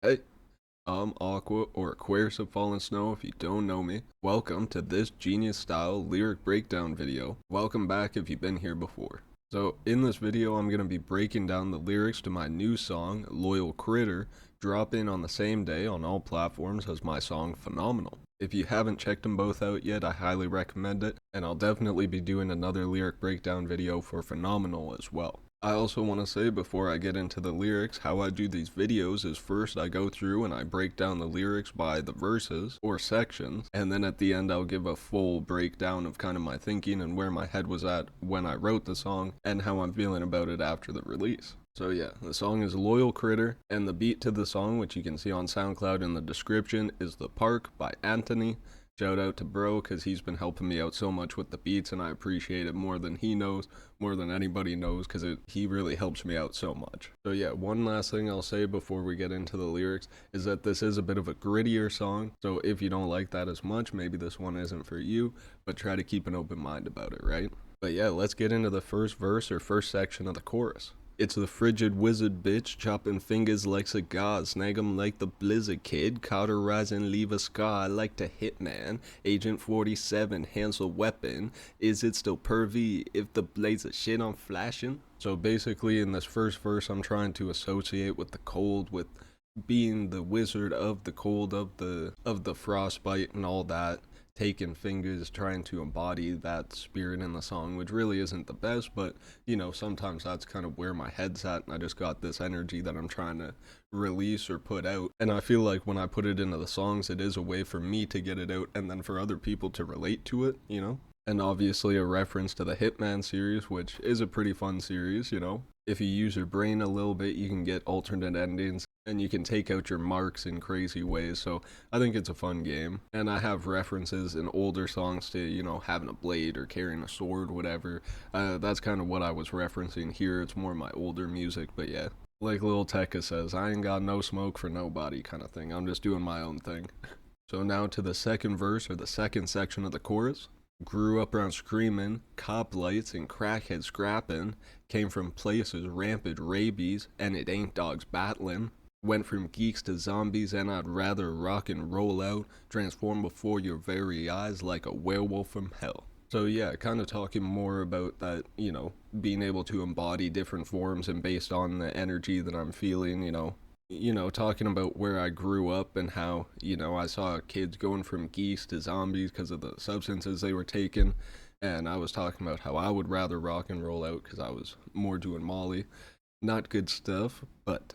Hey, I'm Aqua or Aquarius of Fallen Snow if you don't know me. Welcome to this genius style lyric breakdown video. Welcome back if you've been here before. So in this video I'm going to be breaking down the lyrics to my new song, Loyal Critter, dropping on the same day on all platforms as my song Phenomenal. If you haven't checked them both out yet, I highly recommend it, and I'll definitely be doing another lyric breakdown video for Phenomenal as well. I also want to say before I get into the lyrics, how I do these videos is first I go through and I break down the lyrics by the verses or sections, and then at the end I'll give a full breakdown of kind of my thinking and where my head was at when I wrote the song and how I'm feeling about it after the release. So yeah, the song is Loyal Critter, and the beat to the song, which you can see on SoundCloud in the description, is The Park by Anthony. Shout out to bro, because he's been helping me out so much with the beats, and I appreciate it more than he knows, more than anybody knows, because he really helps me out so much. So yeah, one last thing I'll say before we get into the lyrics is that this is a bit of a grittier song, so if you don't like that as much, maybe this one isn't for you, but try to keep an open mind about it, right? But yeah, let's get into the first verse or first section of the chorus. It's the frigid wizard bitch, chopping fingers like cigars, snag 'em like the blizzard kid, cauterize and leave a scar like the hitman, Agent 47, hands a weapon, is it still pervy if the blades of shit I'm flashing? So basically in this first verse I'm trying to associate with the cold, with being the wizard of the cold, of the frostbite and all that, taking fingers, trying to embody that spirit in the song, which really isn't the best, but sometimes that's kind of where my head's at, and I just got this energy that I'm trying to release or put out. And I feel like when I put it into the songs, it is a way for me to get it out and then for other people to relate to it. And obviously a reference to the Hitman series, which is a pretty fun series. If you use your brain a little bit, you can get alternate endings and you can take out your marks in crazy ways. So I think it's a fun game. And I have references in older songs to, having a blade or carrying a sword, whatever. That's kind of what I was referencing here. It's more my older music, but yeah. Like Lil Tecca says, I ain't got no smoke for nobody kind of thing. I'm just doing my own thing. So now to the second verse or the second section of the chorus. Grew up around screaming, cop lights and crackhead scrapping, came from places rampant rabies, and it ain't dogs battling. Went from geeks to zombies, and I'd rather rock and roll out, transform before your very eyes like a werewolf from hell. So yeah, kind of talking more about that, being able to embody different forms and based on the energy that I'm feeling, talking about where I grew up and how, I saw kids going from geese to zombies because of the substances they were taking. And I was talking about how I would rather rock and roll out because I was more doing Molly. Not good stuff, but,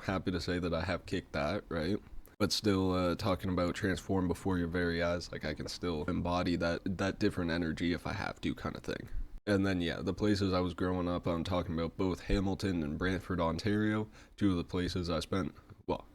happy to say that I have kicked that, right? But still talking about transform before your very eyes, like I can still embody that different energy if I have to kind of thing. And then yeah, the places I was growing up, I'm talking about both Hamilton and Brantford, Ontario, two of the places I spent. Well,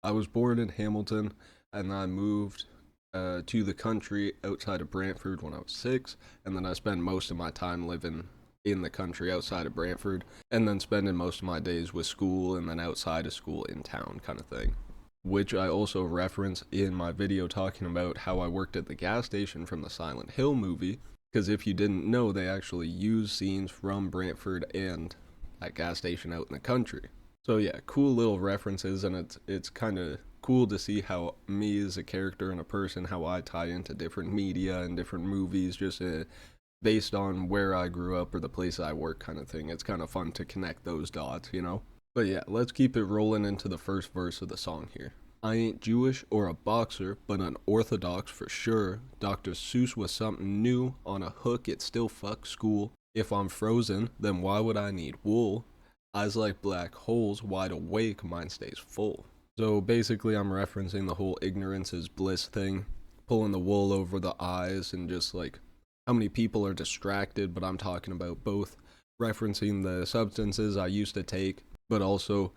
I was born in Hamilton, and I moved to the country outside of Brantford when I was 6, and then I spent most of my time living in the country outside of Brantford, and then spending most of my days with school and then outside of school in town kind of thing. Which I also reference in my video talking about how I worked at the gas station from the Silent Hill movie, because if you didn't know, they actually use scenes from Brantford and that gas station out in the country. So yeah, cool little references, and it's kind of cool to see how me as a character and a person, how I tie into different media and different movies, just based on where I grew up or the place I work, kind of thing. It's kind of fun to connect those dots. But yeah, let's keep it rolling into the first verse of the song here. I ain't Jewish or a boxer, but unorthodox for sure. Dr. Seuss was something new. On a hook, it still fucks school. If I'm frozen, then why would I need wool? Eyes like black holes, wide awake, mine stays full. So basically, I'm referencing the whole ignorance is bliss thing, pulling the wool over the eyes, and just like how many people are distracted, but I'm talking about both referencing the substances I used to take, but also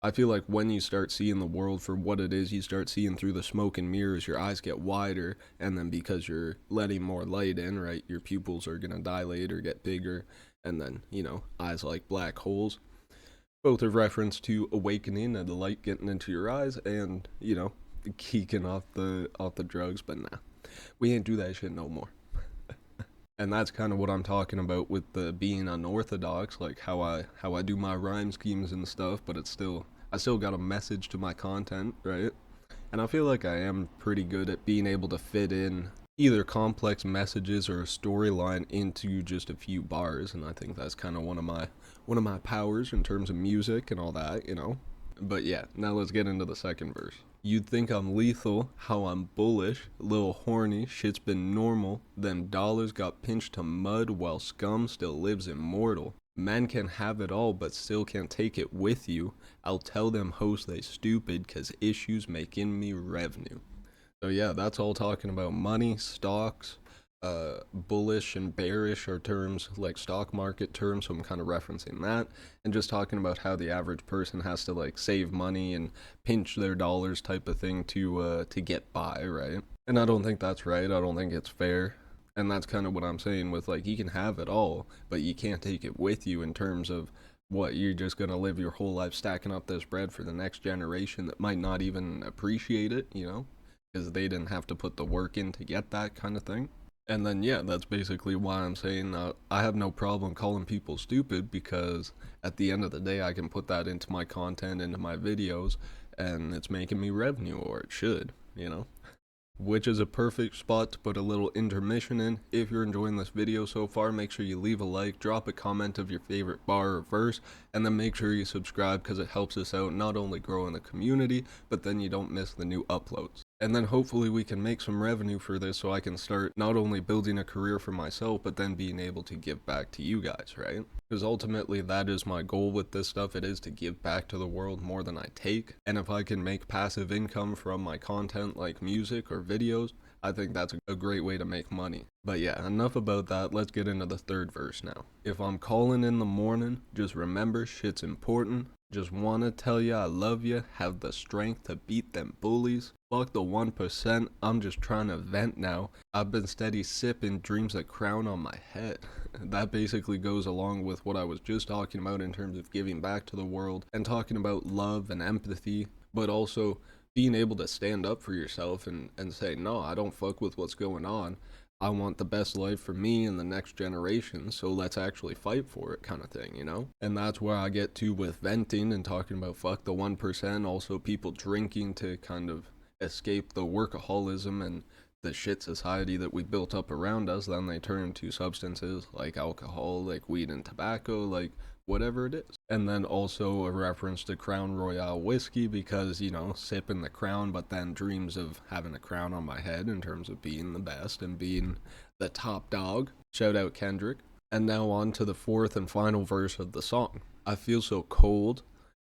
I feel like when you start seeing the world for what it is, you start seeing through the smoke and mirrors, your eyes get wider, and then because you're letting more light in, right, your pupils are going to dilate or get bigger, and then, eyes like black holes. Both are reference to awakening and the light getting into your eyes and, geeking off the drugs, but nah, we ain't do that shit no more. And that's kind of what I'm talking about with the being unorthodox, like how I do my rhyme schemes and stuff, but it's still I still got a message to my content, right? And I feel like I am pretty good at being able to fit in either complex messages or a storyline into just a few bars, and I think that's kind of one of my powers in terms of music and all that, you know. But yeah, now let's get into the second verse. You'd think I'm lethal, how I'm bullish, little horny, shit's been normal, them dollars got pinched to mud while scum still lives immortal. Men can have it all but still can't take it with you. I'll tell them hoes they stupid cause issues making me revenue. So yeah, that's all talking about money, stocks. Bullish and bearish are terms like stock market terms, so I'm kind of referencing that, and just talking about how the average person has to like save money and pinch their dollars type of thing to get by, right? And I don't think that's right. I don't think it's fair. And that's kind of what I'm saying with like you can have it all, but you can't take it with you in terms of what you're just gonna live your whole life stacking up this bread for the next generation that might not even appreciate it, you know, because they didn't have to put the work in to get that kind of thing. And then, yeah, that's basically why I'm saying I have no problem calling people stupid because at the end of the day, I can put that into my content, into my videos, and it's making me revenue, or it should, you know? Which is a perfect spot to put a little intermission in. If you're enjoying this video so far, make sure you leave a like, drop a comment of your favorite bar or verse, and then make sure you subscribe because it helps us out not only grow in the community, but then you don't miss the new uploads. And then hopefully we can make some revenue for this so I can start not only building a career for myself, but then being able to give back to you guys, right? Because ultimately that is my goal with this stuff. It is to give back to the world more than I take. And if I can make passive income from my content like music or videos, I think that's a great way to make money. But yeah, enough about that. Let's get into the third verse now. If I'm calling in the morning, just remember shit's important. Just wanna tell ya I love ya, have the strength to beat them bullies. Fuck the 1%, I'm just trying to vent now. I've been steady sipping dreams that crown on my head. That basically goes along with what I was just talking about in terms of giving back to the world and talking about love and empathy, but also being able to stand up for yourself and say, no, I don't fuck with what's going on. I want the best life for me and the next generation, so let's actually fight for it kind of thing, you know? And that's where I get to with venting and talking about fuck the 1%, also people drinking to kind of escape the workaholism and the shit society that we built up around us. Then they turn to substances like alcohol, like weed and tobacco, like whatever it is. And then also a reference to Crown Royal whiskey because, you know, sipping the crown, but then dreams of having a crown on my head in terms of being the best and being the top dog. Shout out Kendrick. And now on to the fourth and final verse of the song. I feel so cold.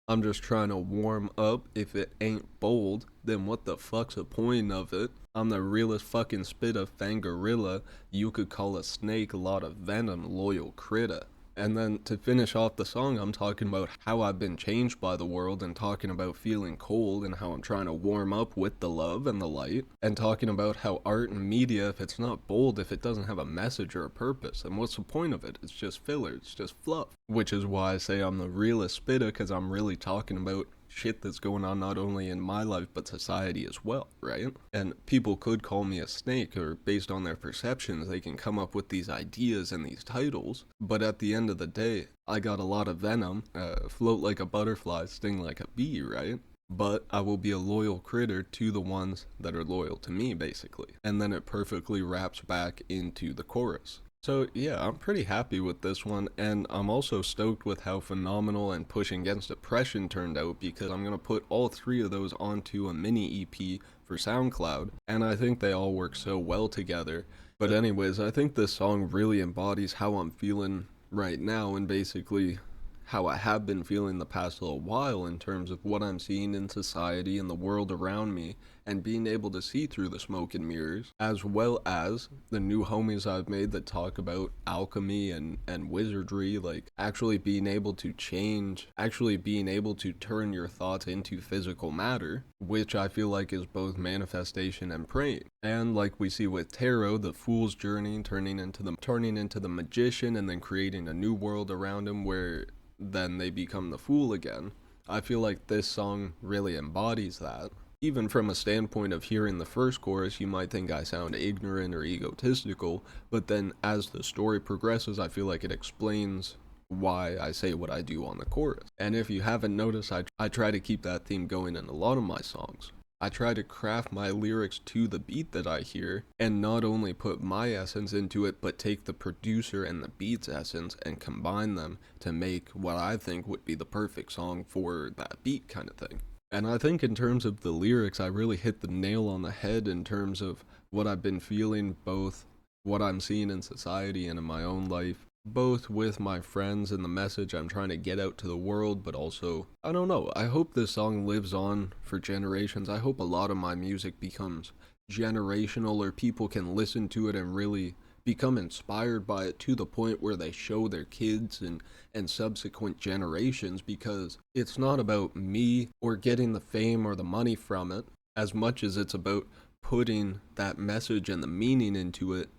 I'm just trying to warm up. If it ain't bold, then what the fuck's the point of it? I'm the realest fucking spitter, fangorilla. You could call a snake a lot of venom, loyal critter. And then to finish off the song, I'm talking about how I've been changed by the world and talking about feeling cold and how I'm trying to warm up with the love and the light, and talking about how art and media, if it's not bold, if it doesn't have a message or a purpose, then what's the point of it? It's just filler, it's just fluff. Which is why I say I'm the realest spitter, because I'm really talking about shit that's going on not only in my life but society as well, right? And people could call me a snake, or based on their perceptions they can come up with these ideas and these titles, but at the end of the day I got a lot of venom, float like a butterfly, sting like a bee, right? But I will be a loyal critter to the ones that are loyal to me, basically. And then it perfectly wraps back into the chorus. So yeah, I'm pretty happy with this one, and I'm also stoked with how phenomenal and Pushing Against Depression turned out, because I'm going to put all three of those onto a mini EP for SoundCloud, and I think they all work so well together. But anyways, I think this song really embodies how I'm feeling right now, and basically how I have been feeling the past little while in terms of what I'm seeing in society and the world around me, and being able to see through the smoke and mirrors, as well as the new homies I've made that talk about alchemy and wizardry, like actually being able to change, actually being able to turn your thoughts into physical matter, which I feel like is both manifestation and praying. And like we see with tarot, the fool's journey turning into the magician, and then creating a new world around him where then they become the fool again. I feel like this song really embodies that. Even from a standpoint of hearing the first chorus, you might think I sound ignorant or egotistical, but then as the story progresses, I feel like it explains why I say what I do on the chorus. And if you haven't noticed, I try to keep that theme going in a lot of my songs. I try to craft my lyrics to the beat that I hear, and not only put my essence into it, but take the producer and the beat's essence and combine them to make what I think would be the perfect song for that beat kind of thing. And I think in terms of the lyrics, I really hit the nail on the head in terms of what I've been feeling, both what I'm seeing in society and in my own life, both with my friends and the message I'm trying to get out to the world, but also, I don't know, I hope this song lives on for generations. I hope a lot of my music becomes generational, or people can listen to it and really become inspired by it to the point where they show their kids and subsequent generations, because it's not about me or getting the fame or the money from it as much as it's about putting that message and the meaning into it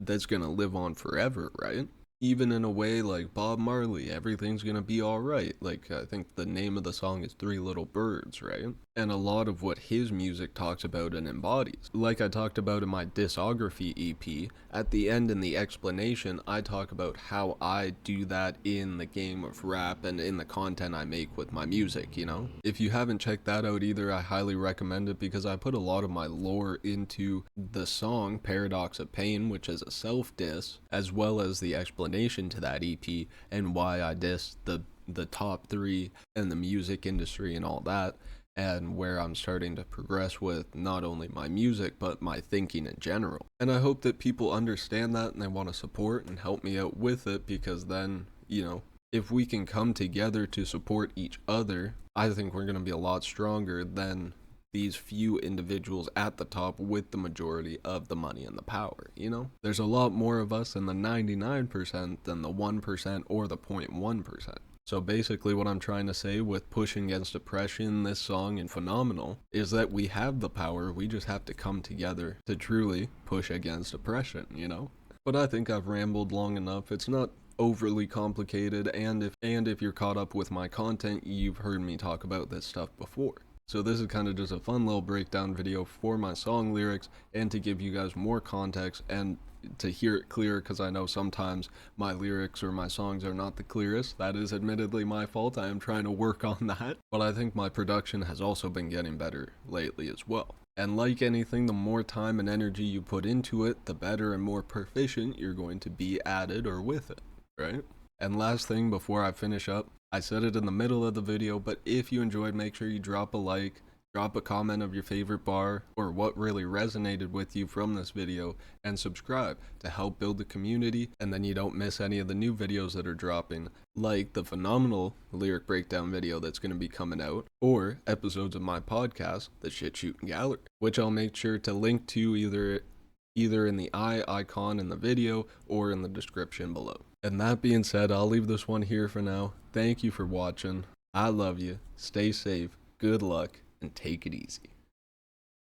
that's gonna live on forever, right? Even in a way like Bob Marley, everything's gonna be alright. Like, I think the name of the song is Three Little Birds, right? And a lot of what his music talks about and embodies. Like I talked about in my discography EP, at the end in the explanation, I talk about how I do that in the game of rap and in the content I make with my music, you know? If you haven't checked that out either, I highly recommend it, because I put a lot of my lore into the song Paradox of Pain, which is a self-diss, as well as the explanation to that EP and why I diss the top three and the music industry and all that, and where I'm starting to progress with not only my music, but my thinking in general. And I hope that people understand that and they want to support and help me out with it, because then, you know, if we can come together to support each other, I think we're going to be a lot stronger than these few individuals at the top with the majority of the money and the power, you know? There's a lot more of us in the 99% than the 1% or the 0.1%. So basically what I'm trying to say with Pushing Against Depression, this song, and Phenomenal, is that we have the power, we just have to come together to truly push against oppression, you know? But I think I've rambled long enough. It's not overly complicated, and if you're caught up with my content, you've heard me talk about this stuff before. So this is kind of just a fun little breakdown video for my song lyrics, and to give you guys more context and to hear it clear, because I know sometimes my lyrics or my songs are not the clearest. That is admittedly my fault. I am trying to work on that, but I think my production has also been getting better lately as well. And like anything, the more time and energy you put into it, the better and more proficient you're going to be at it or with it, right? And last thing before I finish up, I said it in the middle of the video, but if you enjoyed, make sure you drop a like, drop a comment of your favorite bar or what really resonated with you from this video, and subscribe to help build the community, and then you don't miss any of the new videos that are dropping, like the Phenomenal lyric breakdown video that's going to be coming out, or episodes of my podcast, The Shit Shooting Gallery, which I'll make sure to link to either in the eye icon in the video or in the description below. And that being said, I'll leave this one here for now. Thank you for watching. I love you. Stay safe. Good luck. And take it easy.